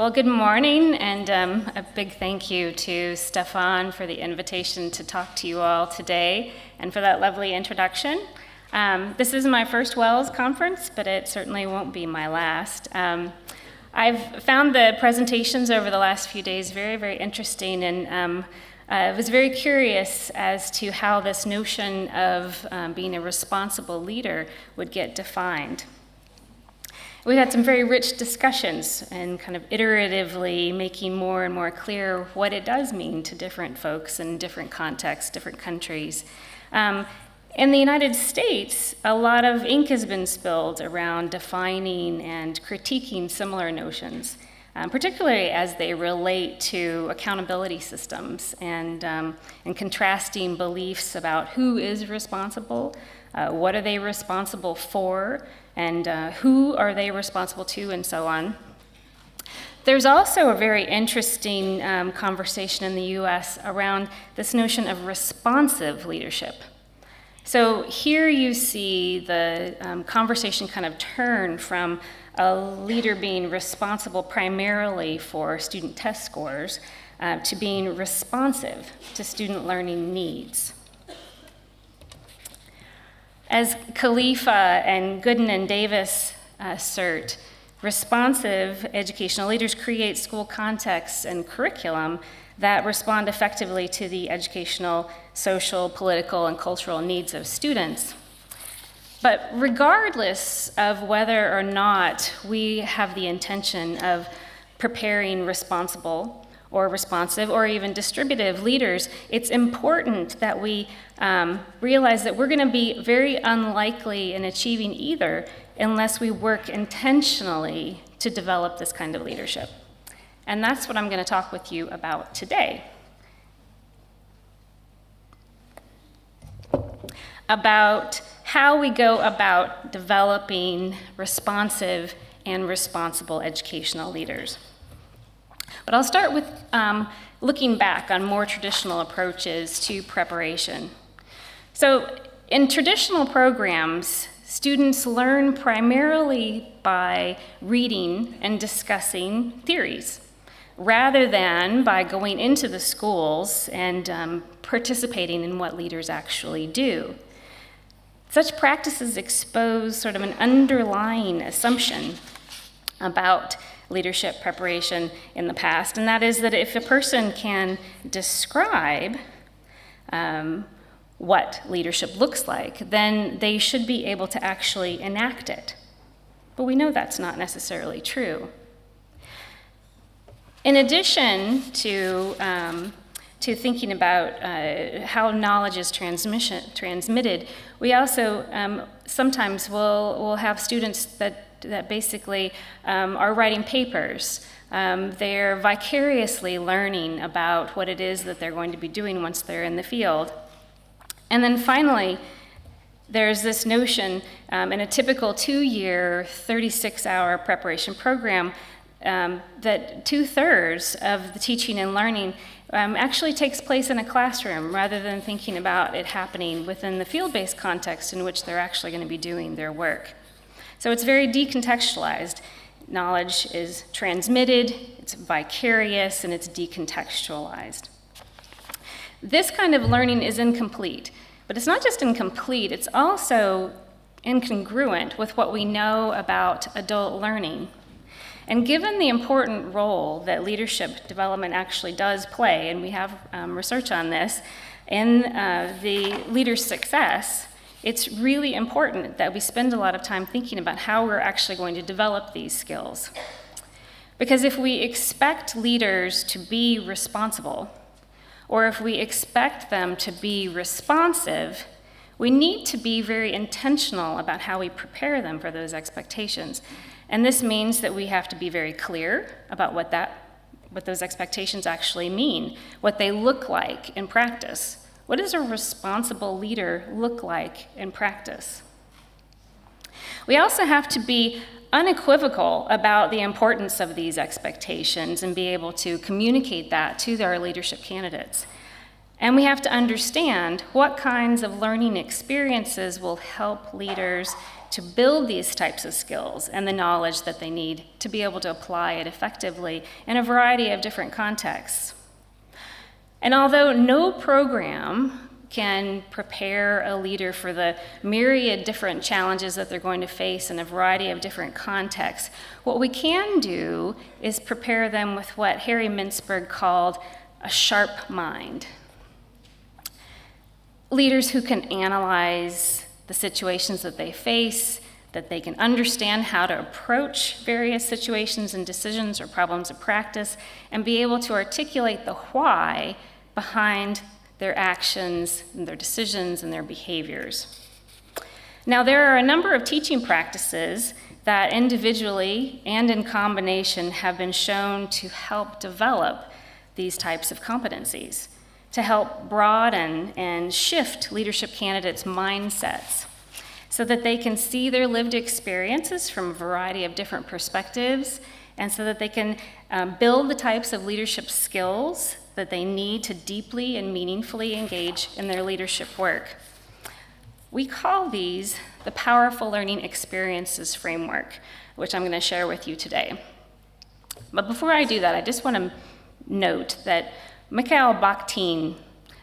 Well, good morning, and a big thank you to Stefan for the invitation to talk to you all today and for that lovely introduction. This is my first Wells conference, but it certainly won't be my last. I've found the presentations over the last few days very, very interesting, and I was very curious as to how this notion of being a responsible leader would get defined. We've had some very rich discussions and kind of iteratively making more and more clear what it does mean to different folks in different contexts, different countries. In the United States, a lot of ink has been spilled around defining and critiquing similar notions, particularly as they relate to accountability systems and contrasting beliefs about who is responsible, what are they responsible for, and who are they responsible to, and so on. There's also a very interesting conversation in the US around this notion of responsive leadership. So here you see the conversation kind of turn from a leader being responsible primarily for student test scores to being responsive to student learning needs. As Khalifa and Gooden and Davis assert, responsive educational leaders create school contexts and curriculum that respond effectively to the educational, social, political, and cultural needs of students. But regardless of whether or not we have the intention of preparing responsible or responsive or even distributive leaders, it's important that we realize that we're going to be very unlikely in achieving either unless we work intentionally to develop this kind of leadership. And that's what I'm going to talk with you about today. About how we go about developing responsive and responsible educational leaders. But I'll start with looking back on more traditional approaches to preparation. So in traditional programs, students learn primarily by reading and discussing theories, rather than by going into the schools and participating in what leaders actually do. Such practices expose sort of an underlying assumption about leadership preparation in the past, and that is that if a person can describe what leadership looks like, then they should be able to actually enact it. But we know that's not necessarily true. In addition to thinking about how knowledge is transmitted, we also sometimes will have students that basically are writing papers. They're vicariously learning about what it is that they're going to be doing once they're in the field. And then finally, there's this notion in a typical 2-year, 36-hour preparation program that 2/3 of the teaching and learning actually takes place in a classroom rather than thinking about it happening within the field-based context in which they're actually going to be doing their work. So it's very decontextualized. Knowledge is transmitted, it's vicarious, and it's decontextualized. This kind of learning is incomplete, but it's not just incomplete, it's also incongruent with what we know about adult learning. And given the important role that leadership development actually does play, and we have research on this, in the leader's success, it's really important that we spend a lot of time thinking about how we're actually going to develop these skills. Because if we expect leaders to be responsible, or if we expect them to be responsive, we need to be very intentional about how we prepare them for those expectations. And this means that we have to be very clear about what those expectations actually mean, what they look like in practice. What does a responsible leader look like in practice? We also have to be unequivocal about the importance of these expectations and be able to communicate that to our leadership candidates. And we have to understand what kinds of learning experiences will help leaders to build these types of skills and the knowledge that they need to be able to apply it effectively in a variety of different contexts. And although no program can prepare a leader for the myriad different challenges that they're going to face in a variety of different contexts, what we can do is prepare them with what Harry Mintzberg called a sharp mind. Leaders who can analyze the situations that they face, that they can understand how to approach various situations and decisions or problems of practice, and be able to articulate the why behind their actions and their decisions and their behaviors. Now, there are a number of teaching practices that individually and in combination have been shown to help develop these types of competencies, to help broaden and shift leadership candidates' mindsets so that they can see their lived experiences from a variety of different perspectives, and so that they can build the types of leadership skills that they need to deeply and meaningfully engage in their leadership work. We call these the Powerful Learning Experiences Framework, which I'm going to share with you today. But before I do that, I just want to note that Mikhail Bakhtin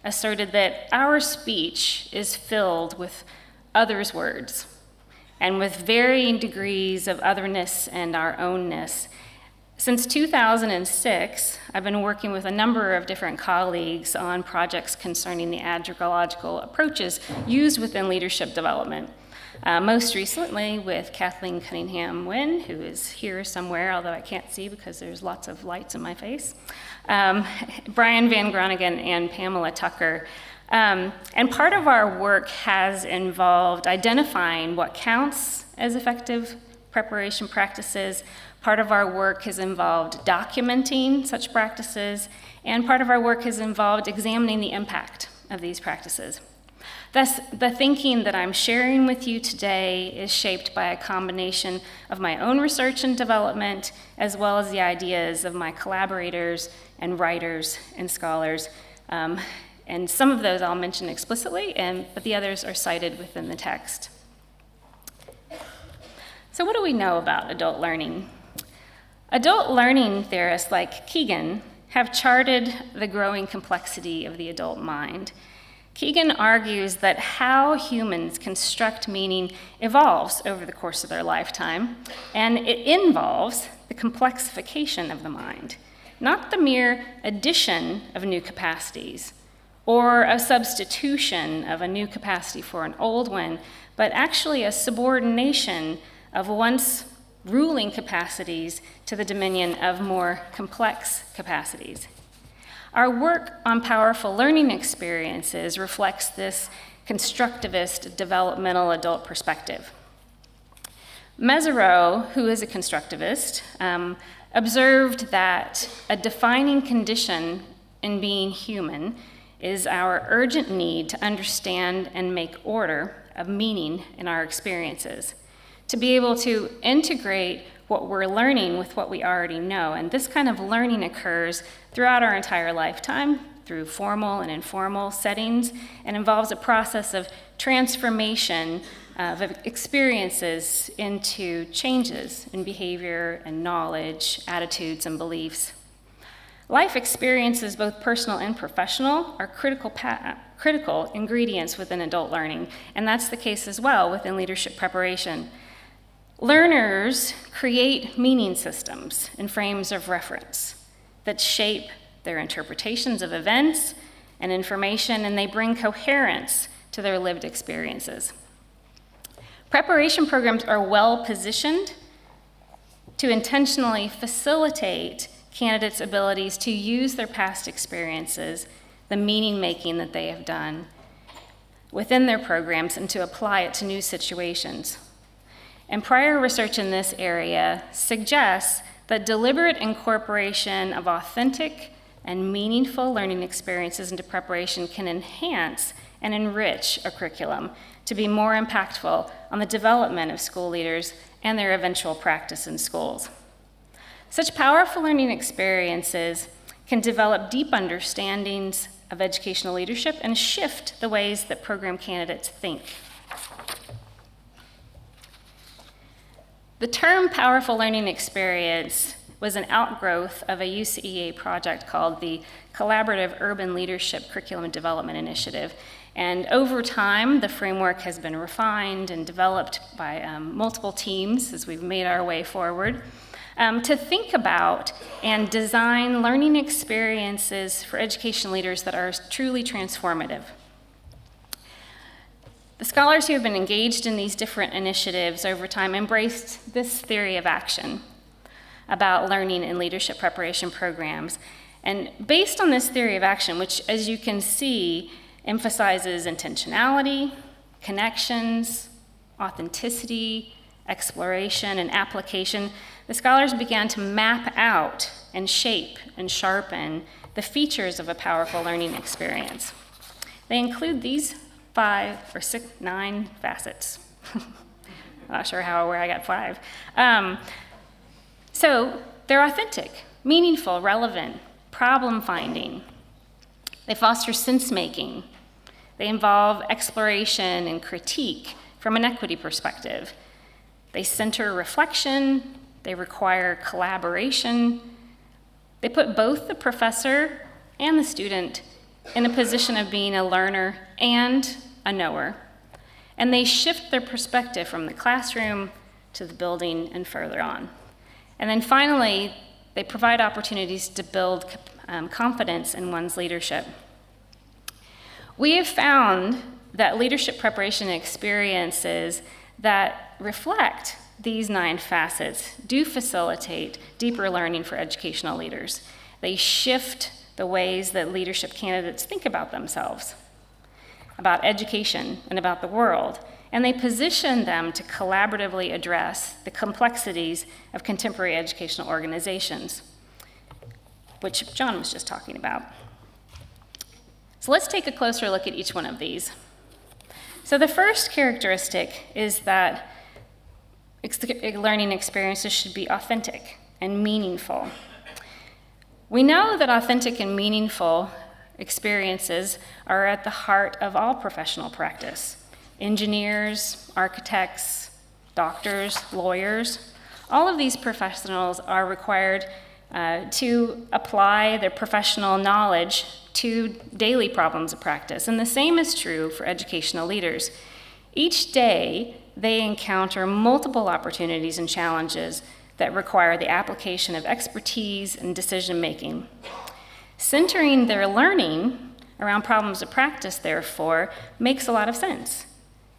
asserted that our speech is filled with others' words and with varying degrees of otherness and our ownness. Since 2006, I've been working with a number of different colleagues on projects concerning the andragogical approaches used within leadership development. Most recently with Kathleen Cunningham-Wynn, who is here somewhere, although I can't see because there's lots of lights in my face, Brian Van Groningen and Pamela Tucker. And part of our work has involved identifying what counts as effective preparation practices. Part of our work has involved documenting such practices, and part of our work has involved examining the impact of these practices. Thus, the thinking that I'm sharing with you today is shaped by a combination of my own research and development, as well as the ideas of my collaborators and writers and scholars. And some of those I'll mention explicitly, but the others are cited within the text. So what do we know about adult learning? Adult learning theorists like Keegan have charted the growing complexity of the adult mind. Keegan argues that how humans construct meaning evolves over the course of their lifetime, and it involves the complexification of the mind, not the mere addition of new capacities or a substitution of a new capacity for an old one, but actually a subordination of once ruling capacities to the dominion of more complex capacities. Our work on powerful learning experiences reflects this constructivist developmental adult perspective. Mesereau, who is a constructivist, observed that a defining condition in being human is our urgent need to understand and make order of meaning in our experiences, to be able to integrate what we're learning with what we already know. And this kind of learning occurs throughout our entire lifetime, through formal and informal settings, and involves a process of transformation of experiences into changes in behavior and knowledge, attitudes, and beliefs. Life experiences, both personal and professional, are critical ingredients within adult learning, and that's the case as well within leadership preparation. Learners create meaning systems and frames of reference that shape their interpretations of events and information, and they bring coherence to their lived experiences. Preparation programs are well positioned to intentionally facilitate candidates' abilities to use their past experiences, the meaning making that they have done within their programs, and to apply it to new situations. And prior research in this area suggests that deliberate incorporation of authentic and meaningful learning experiences into preparation can enhance and enrich a curriculum to be more impactful on the development of school leaders and their eventual practice in schools. Such powerful learning experiences can develop deep understandings of educational leadership and shift the ways that program candidates think. The term powerful learning experience was an outgrowth of a UCEA project called the Collaborative Urban Leadership Curriculum Development Initiative. And over time, the framework has been refined and developed by multiple teams as we've made our way forward to think about and design learning experiences for education leaders that are truly transformative. The scholars who have been engaged in these different initiatives over time embraced this theory of action about learning and leadership preparation programs. And based on this theory of action, which, as you can see, emphasizes intentionality, connections, authenticity, exploration, and application, the scholars began to map out and shape and sharpen the features of a powerful learning experience. They include these 9 facets. I'm not sure where I got 5. So they're authentic, meaningful, relevant, problem-finding. They foster sense-making. They involve exploration and critique from an equity perspective. They center reflection. They require collaboration. They put both the professor and the student in a position of being a learner and a knower. And they shift their perspective from the classroom to the building and further on. And then finally, they provide opportunities to build confidence in one's leadership. We have found that leadership preparation experiences that reflect these 9 facets do facilitate deeper learning for educational leaders. They shift the ways that leadership candidates think about themselves, about education, and about the world, and they position them to collaboratively address the complexities of contemporary educational organizations, which John was just talking about. So let's take a closer look at each one of these. So the first characteristic is that learning experiences should be authentic and meaningful. We know that authentic and meaningful experiences are at the heart of all professional practice. Engineers, architects, doctors, lawyers, all of these professionals are required to apply their professional knowledge to daily problems of practice. And the same is true for educational leaders. Each day, they encounter multiple opportunities and challenges that require the application of expertise and decision-making. Centering their learning around problems of practice, therefore, makes a lot of sense.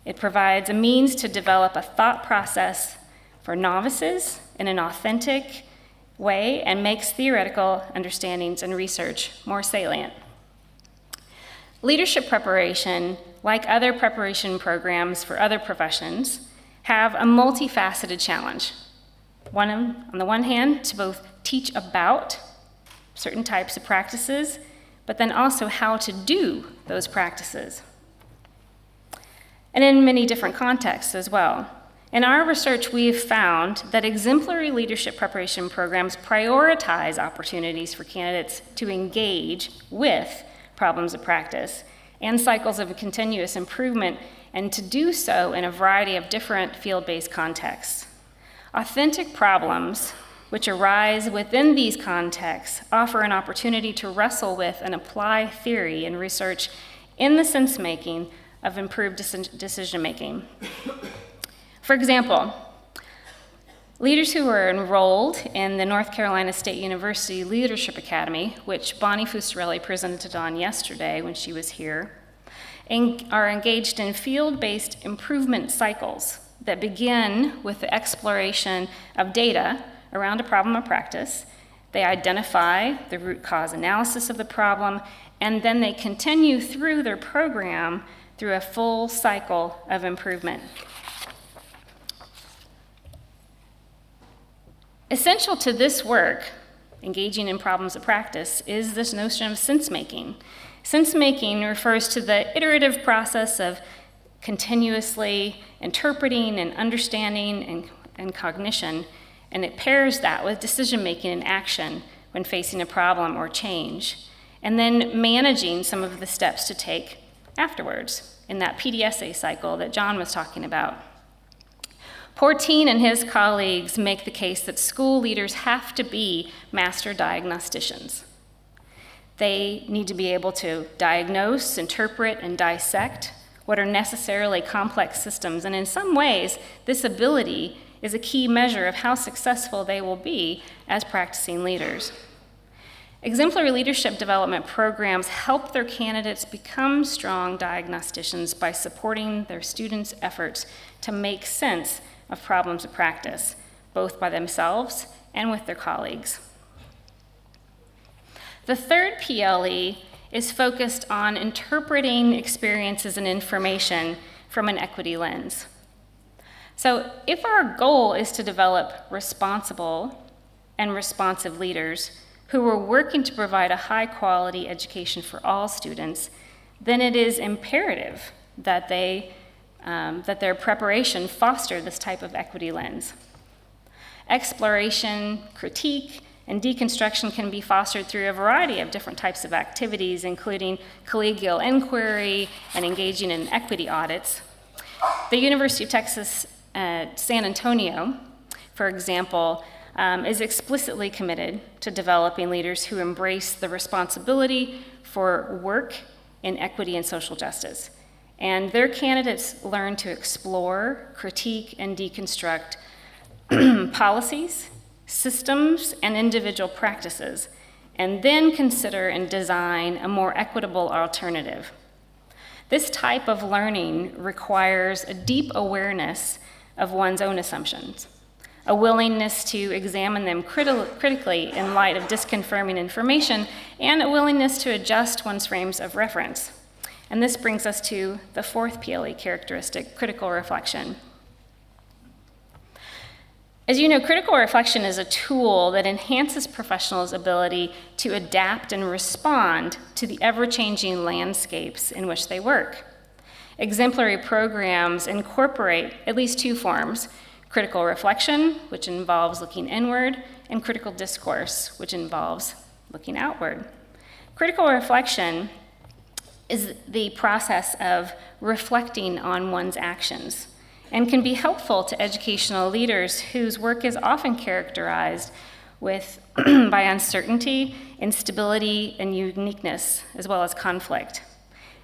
It provides a means to develop a thought process for novices in an authentic way and makes theoretical understandings and research more salient. Leadership preparation, like other preparation programs for other professions, have a multifaceted challenge. On the one hand, to both teach about certain types of practices, but then also how to do those practices. And in many different contexts as well. In our research, we have found that exemplary leadership preparation programs prioritize opportunities for candidates to engage with problems of practice and cycles of continuous improvement, and to do so in a variety of different field-based contexts. Authentic problems, which arise within these contexts, offer an opportunity to wrestle with and apply theory and research in the sense-making of improved decision-making. For example, leaders who were enrolled in the North Carolina State University Leadership Academy, which Bonnie Fusarelli presented on yesterday when she was here, are engaged in field-based improvement cycles that begin with the exploration of data around a problem of practice. They identify the root cause analysis of the problem, and then they continue through their program through a full cycle of improvement. Essential to this work, engaging in problems of practice, is this notion of sense-making. Sense-making refers to the iterative process of continuously interpreting and understanding and cognition, and it pairs that with decision-making and action when facing a problem or change. and then managing some of the steps to take afterwards in that PDSA cycle that John was talking about. Portine and his colleagues make the case that school leaders have to be master diagnosticians. They need to be able to diagnose, interpret, and dissect what are necessarily complex systems, and in some ways, this ability is a key measure of how successful they will be as practicing leaders. Exemplary leadership development programs help their candidates become strong diagnosticians by supporting their students' efforts to make sense of problems of practice, both by themselves and with their colleagues. The third PLE is focused on interpreting experiences and information from an equity lens. So if our goal is to develop responsible and responsive leaders who are working to provide a high-quality education for all students, then it is imperative that their preparation foster this type of equity lens. Exploration, critique, and deconstruction can be fostered through a variety of different types of activities, including collegial inquiry and engaging in equity audits. The University of Texas at San Antonio, for example, is explicitly committed to developing leaders who embrace the responsibility for work in equity and social justice. And their candidates learn to explore, critique, and deconstruct policies, systems, and individual practices, and then consider and design a more equitable alternative. This type of learning requires a deep awareness of one's own assumptions, a willingness to examine them critically in light of disconfirming information, and a willingness to adjust one's frames of reference. And this brings us to the fourth PLE characteristic, critical reflection. As you know, critical reflection is a tool that enhances professionals' ability to adapt and respond to the ever-changing landscapes in which they work. Exemplary programs incorporate at least two forms: critical reflection, which involves looking inward, and critical discourse, which involves looking outward. Critical reflection is the process of reflecting on one's actions and can be helpful to educational leaders whose work is often characterized by uncertainty, instability, and uniqueness, as well as conflict.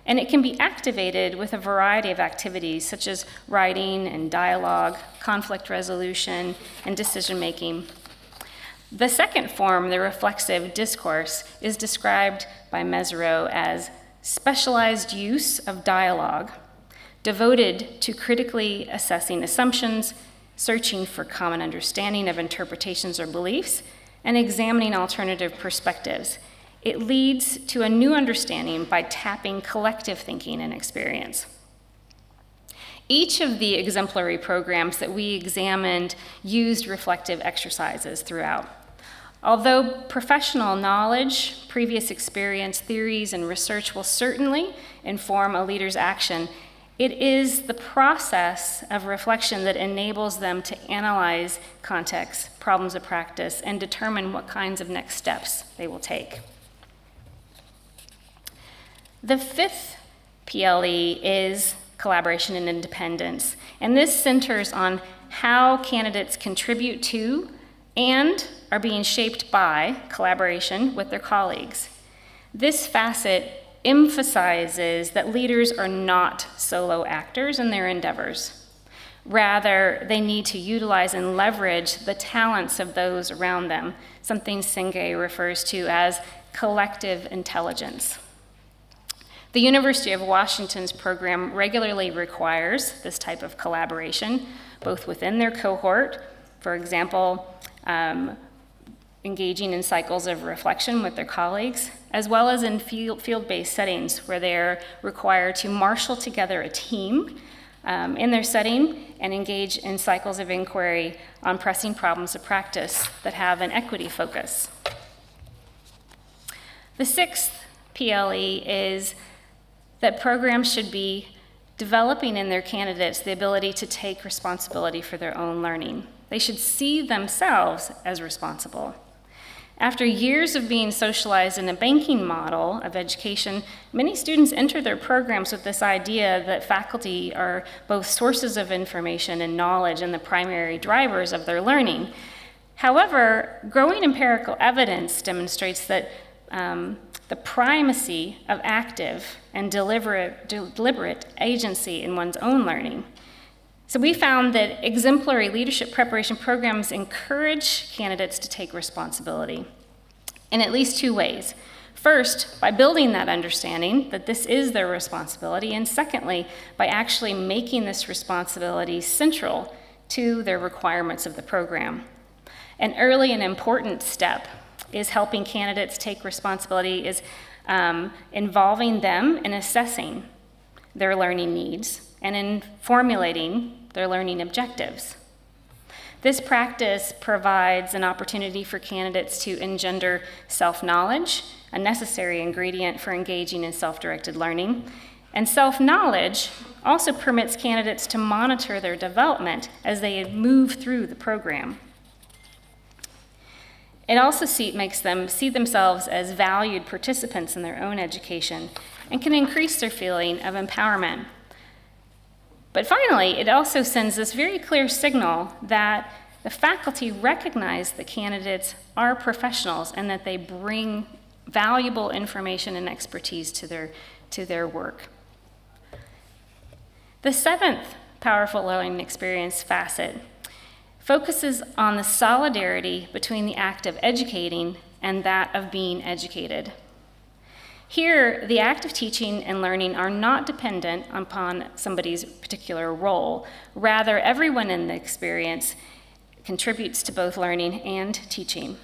And it can be activated with a variety of activities such as writing and dialogue, conflict resolution, and decision-making. The second form, the reflexive discourse, is described by Mesereau as specialized use of dialogue devoted to critically assessing assumptions, searching for common understanding of interpretations or beliefs, and examining alternative perspectives. It leads to a new understanding by tapping collective thinking and experience. Each of the exemplary programs that we examined used reflective exercises throughout. Although professional knowledge, previous experience, theories, and research will certainly inform a leader's action, it is the process of reflection that enables them to analyze context, problems of practice, and determine what kinds of next steps they will take. The fifth PLE is collaboration and independence, and this centers on how candidates contribute to and are being shaped by collaboration with their colleagues. This facet emphasizes that leaders are not solo actors in their endeavors. Rather, they need to utilize and leverage the talents of those around them, something Senge refers to as collective intelligence. The University of Washington's program regularly requires this type of collaboration, both within their cohort, for example, engaging in cycles of reflection with their colleagues, as well as in field-based settings where they're required to marshal together a team in their setting and engage in cycles of inquiry on pressing problems of practice that have an equity focus. The sixth PLE is that programs should be developing in their candidates the ability to take responsibility for their own learning. They should see themselves as responsible. After years of being socialized in a banking model of education, many students enter their programs with this idea that faculty are both sources of information and knowledge and the primary drivers of their learning. However, growing empirical evidence demonstrates that the primacy of active and deliberate agency in one's own learning. So we found that exemplary leadership preparation programs encourage candidates to take responsibility in at least two ways. First, by building that understanding that this is their responsibility, and secondly, by actually making this responsibility central to their requirements of the program. An early and important step is helping candidates take responsibility, is involving them in assessing their learning needs and in formulating their learning objectives. This practice provides an opportunity for candidates to engender self-knowledge, a necessary ingredient for engaging in self-directed learning. And self-knowledge also permits candidates to monitor their development as they move through the program. It also makes them see themselves as valued participants in their own education and can increase their feeling of empowerment. But finally, it also sends this very clear signal that the faculty recognize the candidates are professionals and that they bring valuable information and expertise to their work. The seventh powerful learning experience facet focuses on the solidarity between the act of educating and that of being educated. Here, the act of teaching and learning are not dependent upon somebody's particular role. Rather, everyone in the experience contributes to both learning and teaching.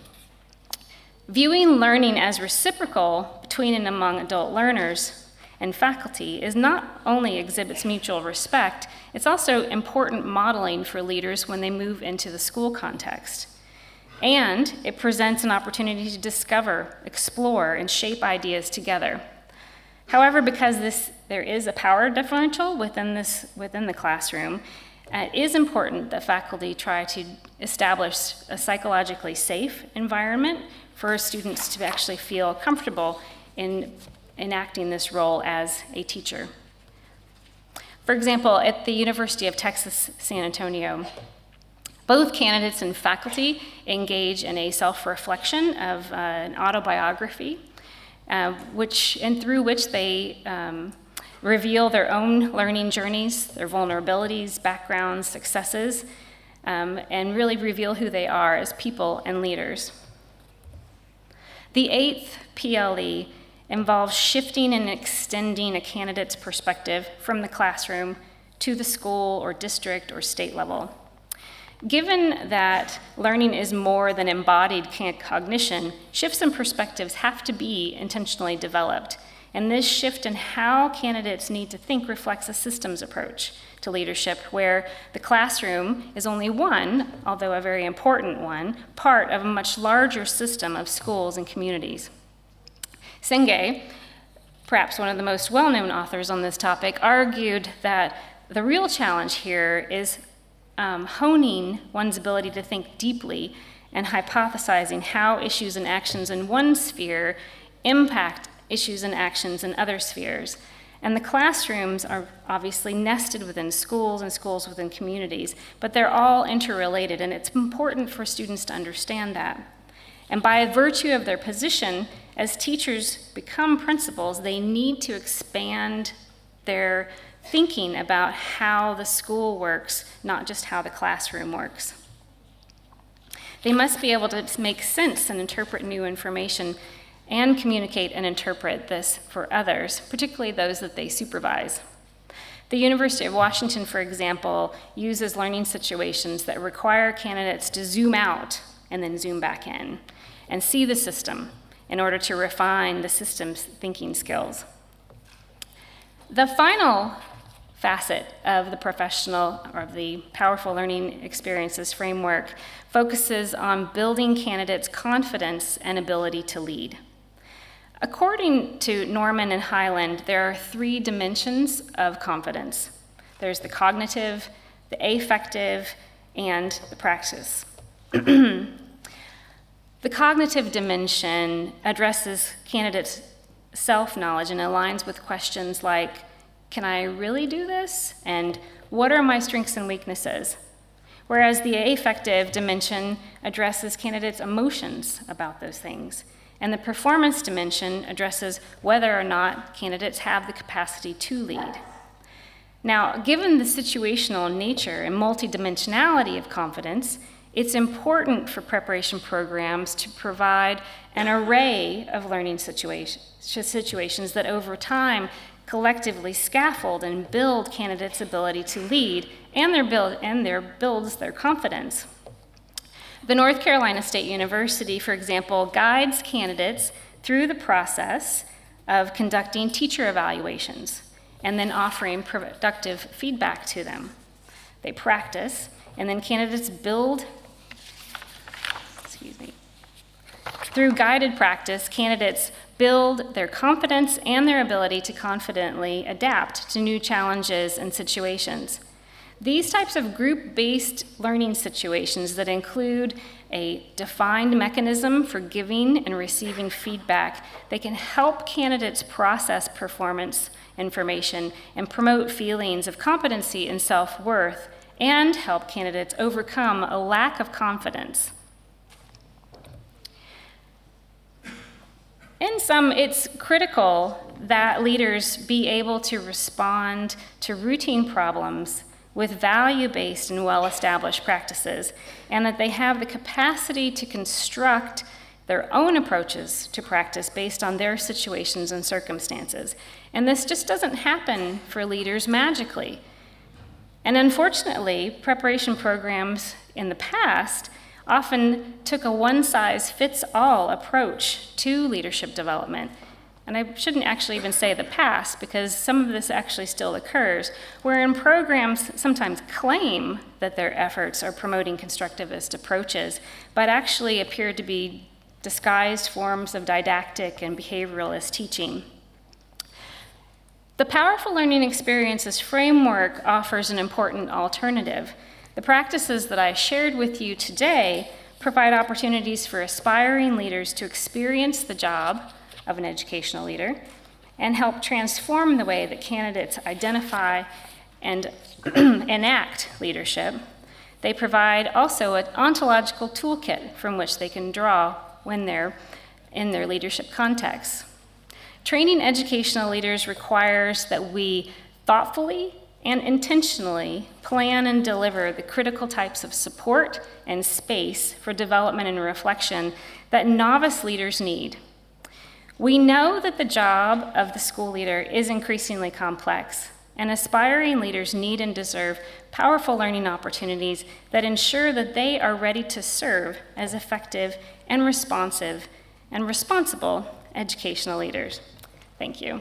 Viewing learning as reciprocal between and among adult learners and faculty is not only exhibits mutual respect, it's also important modeling for leaders when they move into the school context. And it presents an opportunity to discover, explore, and shape ideas together. However, because there is a power differential within the classroom, it is important that faculty try to establish a psychologically safe environment for students to actually feel comfortable in enacting this role as a teacher. For example, at the University of Texas, San Antonio, both candidates and faculty engage in a self-reflection of an autobiography, through which they reveal their own learning journeys, their vulnerabilities, backgrounds, successes, and really reveal who they are as people and leaders. The eighth PLE involves shifting and extending a candidate's perspective from the classroom to the school or district or state level. Given that learning is more than embodied cognition, shifts in perspectives have to be intentionally developed. And this shift in how candidates need to think reflects a systems approach to leadership, where the classroom is only one, although a very important one, part of a much larger system of schools and communities. Senge, perhaps one of the most well-known authors on this topic, argued that the real challenge here is honing one's ability to think deeply and hypothesizing how issues and actions in one sphere impact issues and actions in other spheres. And the classrooms are obviously nested within schools and schools within communities, but they're all interrelated, and it's important for students to understand that. And by virtue of their position, as teachers become principals, they need to expand their thinking about how the school works, not just how the classroom works. They must be able to make sense and interpret new information and communicate and interpret this for others, particularly those that they supervise. The University of Washington, for example, uses learning situations that require candidates to zoom out and then zoom back in and see the system in order to refine the system's thinking skills. The final facet of the professional or of the powerful learning experiences framework focuses on building candidates' confidence and ability to lead. According to Norman and Highland, there are three dimensions of confidence. There's the cognitive, the affective, and the practice. The cognitive dimension addresses candidates' self-knowledge and aligns with questions like, can I really do this? And what are my strengths and weaknesses? Whereas the affective dimension addresses candidates' emotions about those things. And the performance dimension addresses whether or not candidates have the capacity to lead. Now, given the situational nature and multidimensionality of confidence, it's important for preparation programs to provide an array of learning situations that over time collectively scaffold and build candidates' ability to lead and builds their confidence. The North Carolina State University, for example, guides candidates through the process of conducting teacher evaluations and then offering productive feedback to them. They practice, and then candidates build. Through guided practice, candidates build their confidence and their ability to confidently adapt to new challenges and situations. These types of group-based learning situations that include a defined mechanism for giving and receiving feedback, they can help candidates process performance information and promote feelings of competency and self-worth, and help candidates overcome a lack of confidence. In sum, it's critical that leaders be able to respond to routine problems with value-based and well-established practices, and that they have the capacity to construct their own approaches to practice based on their situations and circumstances. And this just doesn't happen for leaders magically. And unfortunately, preparation programs in the past often took a one-size-fits-all approach to leadership development. And I shouldn't actually even say the past, because some of this actually still occurs, wherein programs sometimes claim that their efforts are promoting constructivist approaches, but actually appear to be disguised forms of didactic and behavioralist teaching. The Powerful Learning Experiences framework offers an important alternative. The practices that I shared with you today provide opportunities for aspiring leaders to experience the job of an educational leader and help transform the way that candidates identify and enact leadership. They provide also an ontological toolkit from which they can draw when they're in their leadership contexts. Training educational leaders requires that we thoughtfully and intentionally plan and deliver the critical types of support and space for development and reflection that novice leaders need. We know that the job of the school leader is increasingly complex, and aspiring leaders need and deserve powerful learning opportunities that ensure that they are ready to serve as effective and responsive and responsible educational leaders. Thank you.